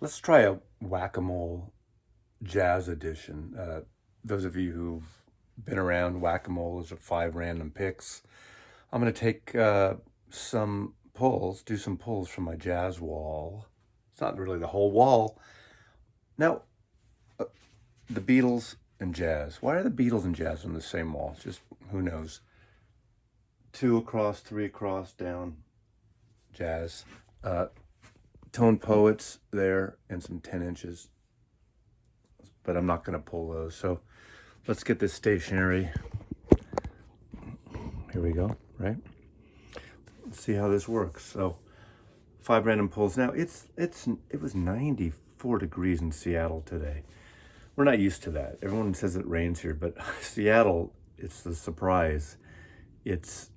Let's try a whack-a-mole jazz edition. Those of you who've been around, whack-a-mole is 5 random picks. I'm going to take some pulls, do some pulls from my jazz wall. It's not really the whole wall. Now, the Beatles and jazz. Why are the Beatles and jazz on the same wall? Just who knows? 2 across, 3 across, down, jazz. Tone Poets there and some 10 inches. But I'm not going to pull those. So let's get this stationary. Here we go, right? Let's see how this works. So 5 random pulls. Now it was 94 degrees in Seattle today. We're not used to that. Everyone says it rains here, but Seattle, it's the surprise. It's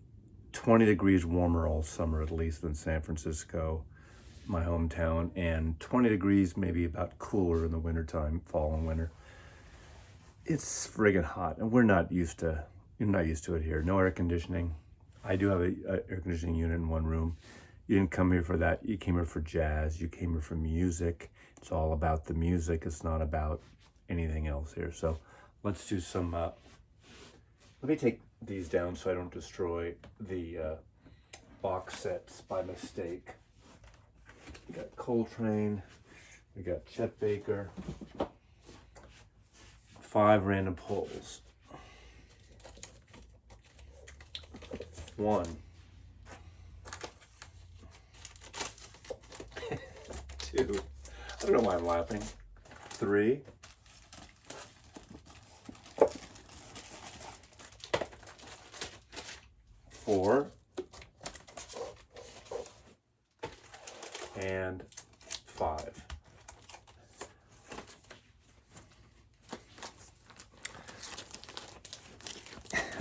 20 degrees warmer all summer at least than San Francisco, my hometown, and 20 degrees maybe about cooler in the wintertime, fall and winter. It's friggin' hot, and you're not used to it here. No air conditioning. I do have a air conditioning unit in one room. You didn't come here for that. You came here for jazz. You came here for music. It's all about the music. It's not about anything else here. So let's do some, let me take these down so I don't destroy the box sets by mistake. We got Coltrane, we got Chet Baker, 5 random pulls. 1, 2, I don't know why I'm laughing. 3, 4, and 5.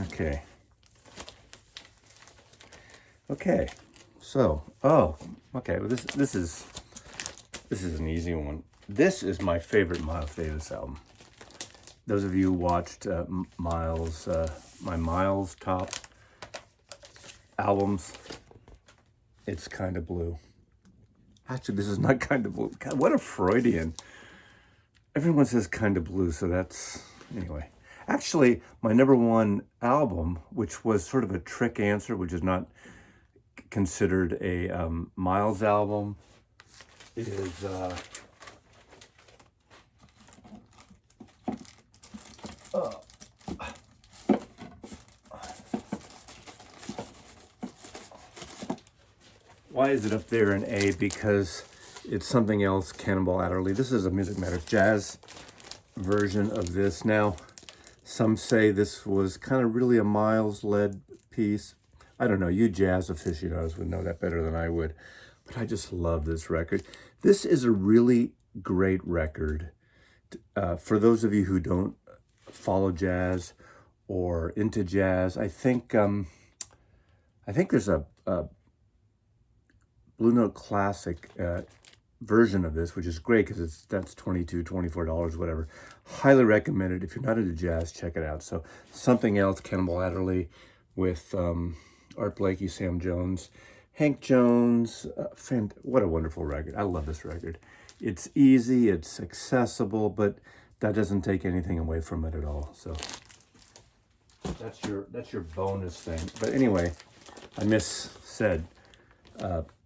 Okay. Okay. So, okay. Well, this is an easy one. This is my favorite Miles Davis album. Those of you who watched Miles, my Miles top albums, it's Kind of Blue. Actually, this is not Kind of Blue. God, what a Freudian. Everyone says Kind of Blue, so that's... Anyway. Actually, my number one album, which was sort of a trick answer, which is not considered a Miles album, is... Why is it up there in A? Because it's something else, Cannonball Adderley. This is a Music Matters jazz version of this. Now, some say this was kind of really a Miles-led piece. I don't know, you jazz aficionados would know that better than I would. But I just love this record. This is a really great record. For those of you who don't follow jazz or into jazz, I think there's a Blue Note Classic version of this, which is great because that's $22, $24, whatever. Highly recommended. If you're not into jazz, check it out. So something else, Cannonball Adderley with Art Blakey, Sam Jones, Hank Jones. What a wonderful record. I love this record. It's easy, it's accessible, but that doesn't take anything away from it at all. So that's your bonus thing. But anyway, I said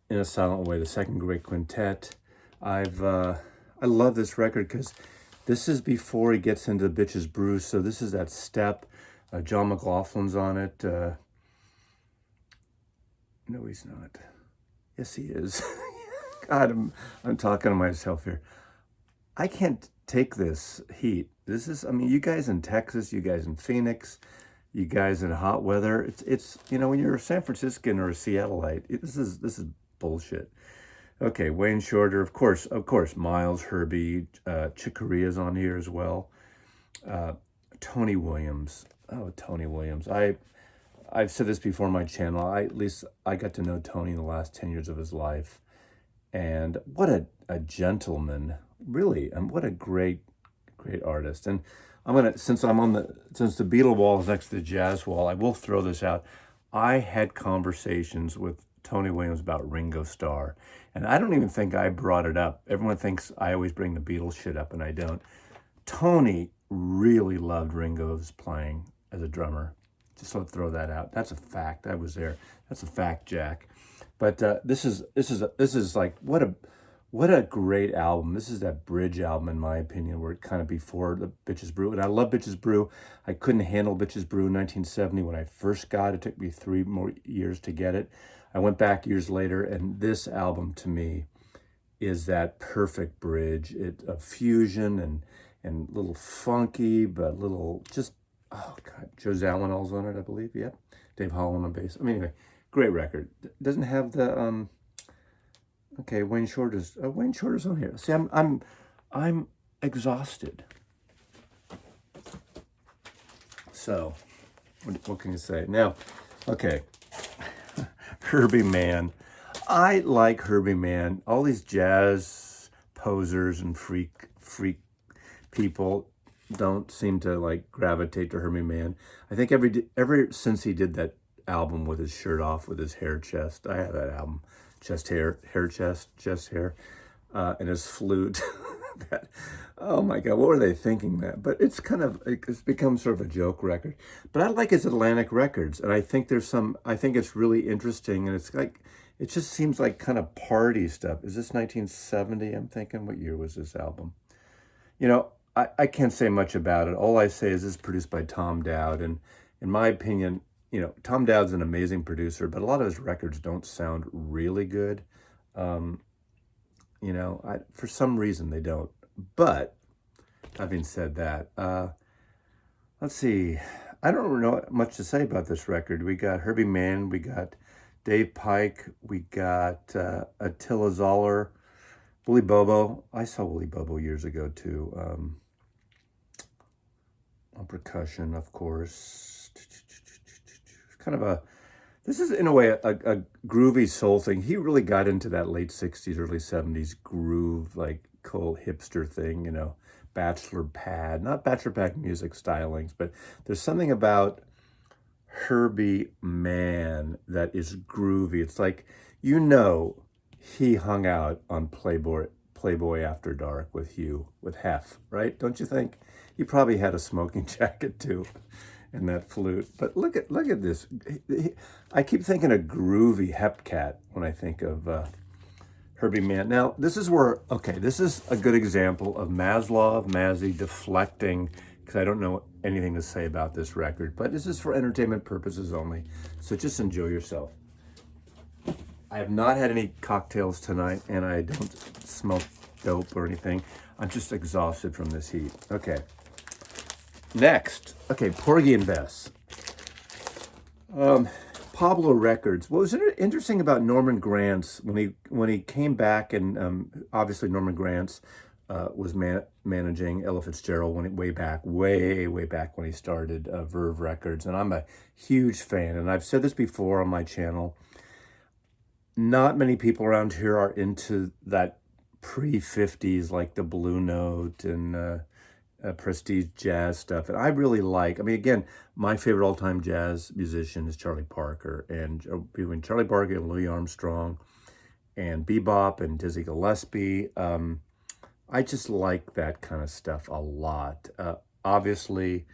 In a Silent Way, the second great quintet. I love this record because this is before he gets into Bitches Brew. So this is that step. John McLaughlin's on it. No, he's not. Yes, he is. God, I'm talking to myself here. I can't take this heat. This is, I mean, you guys in Texas, you guys in Phoenix, you guys in hot weather. It's when you're a San Franciscan or a Seattleite, this is bullshit. Okay, Wayne Shorter, of course, Miles, Herbie, Chick Corea's on here as well. Tony Williams. Oh, Tony Williams. I've said this before on my channel. At least I got to know Tony in the last 10 years of his life. And what a gentleman, really, and what a great artist. And since the Beatle wall is next to the jazz wall, I will throw this out. I had conversations with Tony Williams about Ringo Starr. And I don't even think I brought it up. Everyone thinks I always bring the Beatles shit up, and I don't. Tony really loved Ringo's playing as a drummer. Just let throw that out. That's a fact. I was there. That's a fact, Jack. But this is like what a great album. This is that bridge album, in my opinion, where it kind of before the Bitches Brew. And I love Bitches Brew. I couldn't handle Bitches Brew in 1970 when I first got it. It took me 3 more years to get it. I went back years later, and this album to me is that perfect bridge. It a fusion and little funky, but little just, oh God, Joe Zawinul's on it, I believe. Yep, Dave Holland on bass. I mean, anyway, great record. Doesn't have the okay, Wayne Shorter's on here. See, I'm exhausted. So, what can you say now? Okay, Herbie Mann. I like Herbie Mann. All these jazz posers and freak people don't seem to like gravitate to Herbie Mann. I think ever since he did that album with his shirt off, with his hair chest. I have that album, chest hair chest hair, and his flute. That, oh my God, what were they thinking that? But it's become sort of a joke record. But I like his Atlantic records, and I think I think it's really interesting, and it's like, it just seems like kind of party stuff. Is this 1970? I'm thinking, what year was this album? You know, I can't say much about it. All I say is this is produced by Tom Dowd, and in my opinion, you know, Tom Dowd's an amazing producer, but a lot of his records don't sound really good. You know, for some reason they don't. But having said that, let's see. I don't know much to say about this record. We got Herbie Mann, we got Dave Pike, we got Attila Zoller, Willie Bobo. I saw Willie Bobo years ago too. On percussion, of course. Kind of this is in a way a groovy soul thing. He really got into that late 60s, early 70s groove, like cool hipster thing, you know, not bachelor pad music stylings, but there's something about Herbie Mann that is groovy. It's like, you know, he hung out on Playboy After Dark with Hef, right? Don't you think? He probably had a smoking jacket too. And that flute. But look at this. I keep thinking of groovy Hepcat when I think of Herbie Mann. Now, this is a good example of Mazzy deflecting, because I don't know anything to say about this record, but this is for entertainment purposes only. So just enjoy yourself. I have not had any cocktails tonight, and I don't smoke dope or anything. I'm just exhausted from this heat. Okay. Next, Porgy and Bess. Pablo Records. What was interesting about Norman Granz when he came back, and obviously Norman Granz was managing Ella Fitzgerald way back when he started Verve Records, and I'm a huge fan. And I've said this before on my channel. Not many people around here are into that pre-50s, like the Blue Note and prestige jazz stuff. And I really like, again, my favorite all-time jazz musician is Charlie Parker. And between Charlie Parker and Louis Armstrong and bebop and Dizzy Gillespie, I just like that kind of stuff a lot. Obviously,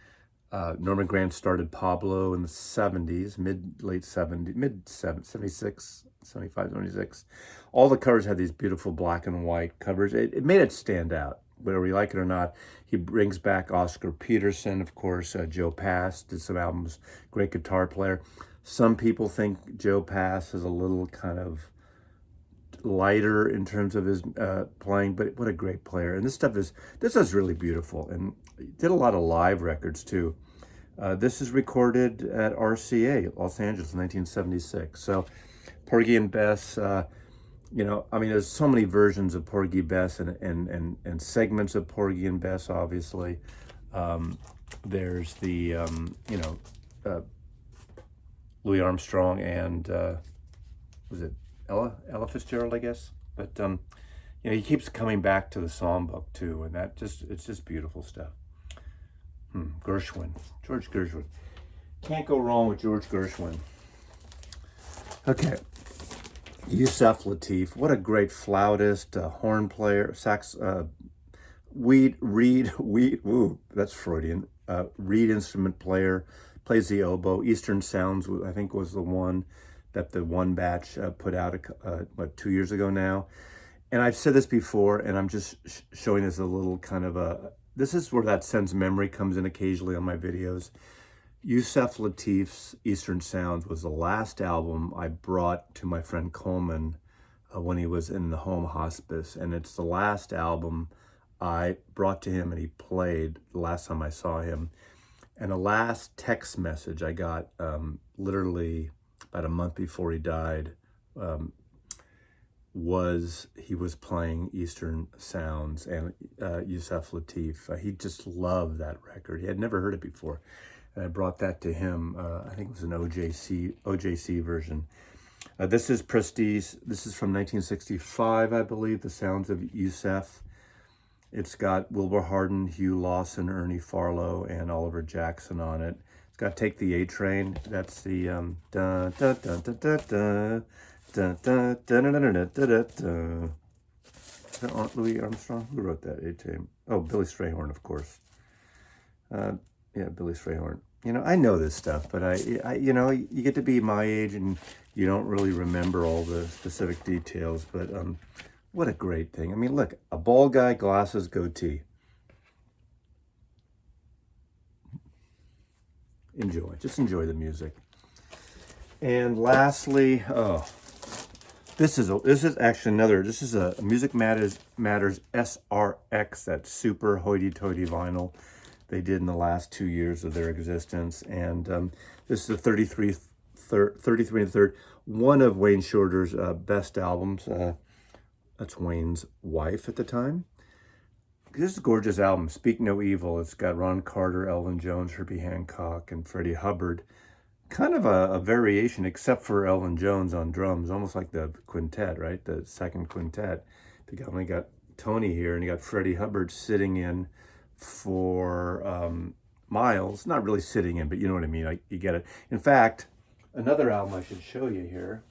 Norman Granz started Pablo in the 70s, mid 76, 75, 76. All the covers had these beautiful black and white covers. It made it stand out, whether we like it or not. He brings back Oscar Peterson, of course. Joe Pass did some albums, great guitar player. Some people think Joe Pass is a little kind of lighter in terms of his playing, but what a great player. And this is really beautiful. And he did a lot of live records too. This is recorded at RCA, Los Angeles, 1976. So Porgy and Bess, there's so many versions of Porgy Bess and segments of Porgy and Bess, obviously. There's the, Louis Armstrong and, was it Ella Fitzgerald, I guess? But, he keeps coming back to the songbook too, and it's just beautiful stuff. George Gershwin. Can't go wrong with George Gershwin. Okay. Yusef Lateef, what a great flautist, horn player, sax, woo, that's Freudian. Reed instrument player, plays the oboe. Eastern Sounds, I think, was the one that the one batch put out, 2 years ago now. And I've said this before, and I'm just showing this a little kind of this is where that sense memory comes in occasionally on my videos. Yusef Lateef's Eastern Sounds was the last album I brought to my friend Coleman when he was in the home hospice. And it's the last album I brought to him and he played the last time I saw him. And the last text message I got literally about a month before he died was he was playing Eastern Sounds and Yusef Lateef. He just loved that record. He had never heard it before. And I brought that to him. I think it was an OJC version. This is Prestige. This is from 1965, I believe, The Sounds of Yusef. It's got Wilbur Harden, Hugh Lawson, Ernie Farlow, and Oliver Jackson on it. It's got Take the A Train. That's the dun dun dun dun dun dun dun dun dun dun dun dun. Is that Aunt Louis Armstrong? Who wrote that A Train? Oh, Billy Strayhorn, of course. Yeah, Billy Strayhorn. I know this stuff, but I, you get to be my age and you don't really remember all the specific details. But what a great thing! I mean, look, a bald guy, glasses, goatee. Just enjoy the music. And lastly, this is actually another. This is a Music Matters SRX, that super hoity-toity vinyl they did in the last 2 years of their existence. And this is the 33 and third, one of Wayne Shorter's best albums. That's Wayne's wife at the time. This is a gorgeous album, Speak No Evil. It's got Ron Carter, Elvin Jones, Herbie Hancock, and Freddie Hubbard. Kind of a variation, except for Elvin Jones on drums, almost like the quintet, right? The second quintet. You only got Tony here, and you got Freddie Hubbard sitting in for Miles. Not really sitting in, but you know what I mean. You get it. In fact, another album I should show you here.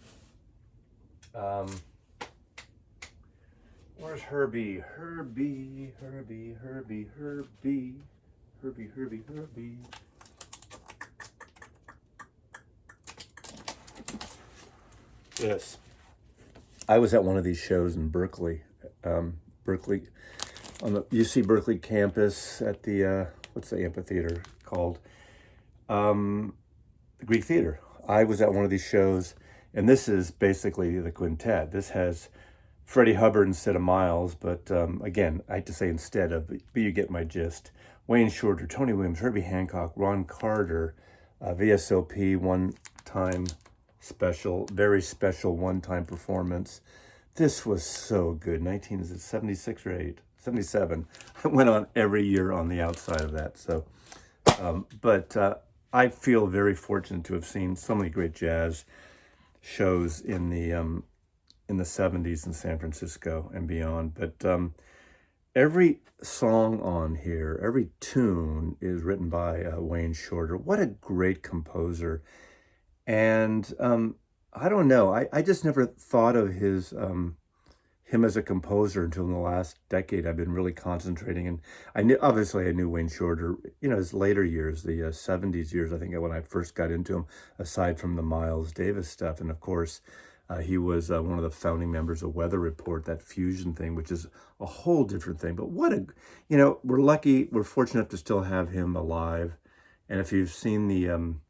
Where's Herbie? Herbie. Yes. I was at one of these shows in Berkeley, on the UC Berkeley campus at the, what's the amphitheater called? The Greek Theater. I was at one of these shows, and this is basically the quintet. This has Freddie Hubbard instead of Miles, but again, I hate to say instead of, but you get my gist. Wayne Shorter, Tony Williams, Herbie Hancock, Ron Carter, VSOP, one-time special, very special one-time performance. This was so good. 1976 or 8? 77. I went on every year on the outside of that. So, but I feel very fortunate to have seen so many great jazz shows in the 70s in San Francisco and beyond. But every song on here, every tune is written by Wayne Shorter. What a great composer. And I don't know, I just never thought of him as a composer until in the last decade. I've been really concentrating, and I knew Wayne Shorter, his later years, the 70s years, I think, when I first got into him, aside from the Miles Davis stuff. And of course, he was one of the founding members of Weather Report, that fusion thing, which is a whole different thing. But we're lucky, we're fortunate to still have him alive. And if you've seen the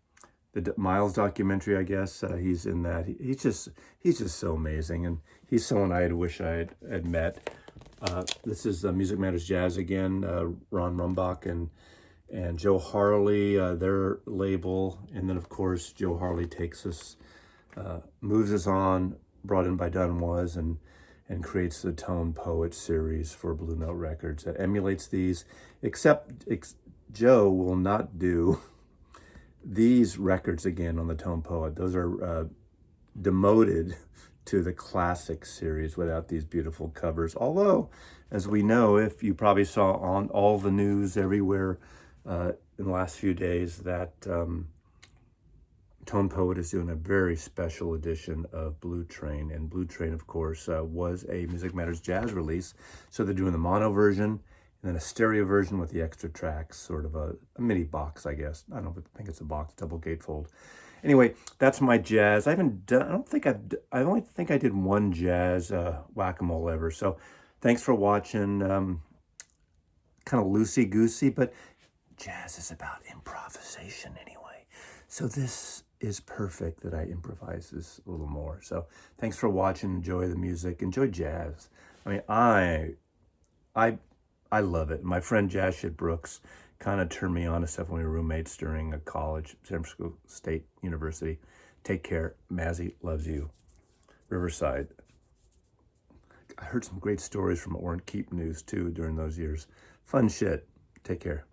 Miles documentary, I guess, he's in that. He's just so amazing, and he's someone I wish I had met. This is Music Matters Jazz again, Ron Rumbach and Joe Harley, their label, and then of course Joe Harley takes us, moves us on, brought in by Dunn Was, and creates the Tone Poet series for Blue Note Records that emulates these, except Joe will not do these records again on the Tone Poet. Those are demoted to the classic series without these beautiful covers. Although, as we know, if you probably saw on all the news everywhere in the last few days, that Tone Poet is doing a very special edition of Blue Train. And Blue Train, of course, was a Music Matters jazz release. So they're doing the mono version and then a stereo version with the extra tracks, sort of a mini box, I guess. I don't think it's a box, double gatefold. Anyway, that's my jazz. I haven't done, I only think I did one jazz whack-a-mole ever. So thanks for watching. Kind of loosey-goosey, but jazz is about improvisation anyway. So this is perfect that I improvise this a little more. So thanks for watching. Enjoy the music. Enjoy jazz. I mean, I love it. My friend Jazz Shit Brooks kind of turned me on to stuff when we were roommates during a college, San Francisco State University. Take care. Mazzy loves you. Riverside. I heard some great stories from Orrin Keep News too during those years. Fun shit. Take care.